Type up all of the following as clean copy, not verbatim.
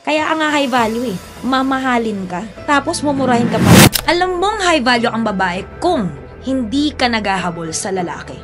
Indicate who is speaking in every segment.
Speaker 1: Kaya nga high value eh. Mamahalin ka, tapos mumurahin ka pa. Alam mong high value ang babae kung hindi ka naghahabol sa lalaki.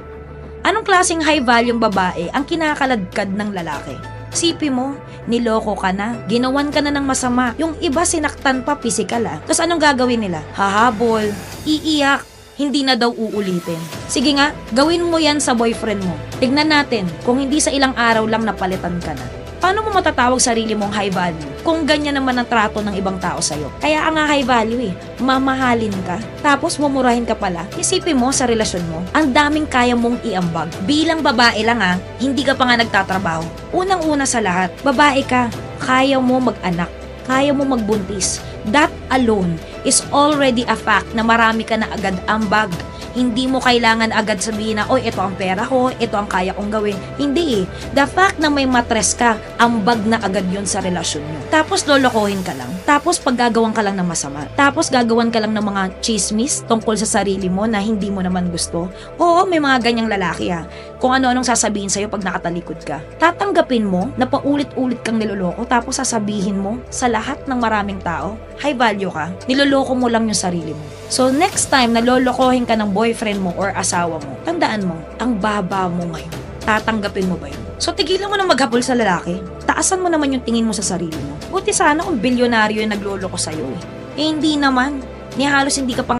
Speaker 1: Anong klaseng high value ang babae ang kinakaladkad ng lalaki? Sipi mo, niloko ka na, ginawan ka na ng masama, yung iba sinaktan pa physical Tapos anong gagawin nila? Hahabol, iiyak, hindi na daw uulitin. Sige nga, gawin mo yan sa boyfriend mo. Tignan natin kung hindi sa ilang araw lang napalitan ka na. Paano mo matatawag sarili mong high value kung ganyan naman ang trato ng ibang tao sa'yo? Kaya nga high value eh. Mamahalin ka, tapos mumurahin ka pala. Isipin mo sa relasyon mo, ang daming kaya mong iambag. Bilang babae lang hindi ka pa nga nagtatrabaho. Unang-una sa lahat, babae ka, kaya mo mag-anak, kaya mo magbuntis. That alone is already a fact na marami ka na agad ambag. Hindi mo kailangan agad sabihin na, oy, ito ang pera ko, ito ang kaya kong gawin. Hindi eh. The fact na may matres ka, ambag na agad yun sa relasyon nyo. Tapos lolokohin ka lang. Tapos paggagawan ka lang ng masama. Tapos gagawan ka lang ng mga chismis tungkol sa sarili mo na hindi mo naman gusto. Oo, may mga ganyang lalaki Kung ano-anong sasabihin sa'yo pag nakatalikod ka. Tatanggapin mo na paulit-ulit kang niloloko tapos sasabihin mo sa lahat ng maraming tao, high value ka, niloloko mo lang yung sarili mo. So next time na lolokohin ka ng boyfriend mo or asawa mo, tandaan mo, ang baba mo ngayon. Tatanggapin mo ba yun? So tigilan mo na maghabol sa lalaki. Taasan mo naman yung tingin mo sa sarili mo. Buti sana kung bilyonaryo yung nagloloko sa'yo eh. Eh hindi naman. Ni halos hindi ka pang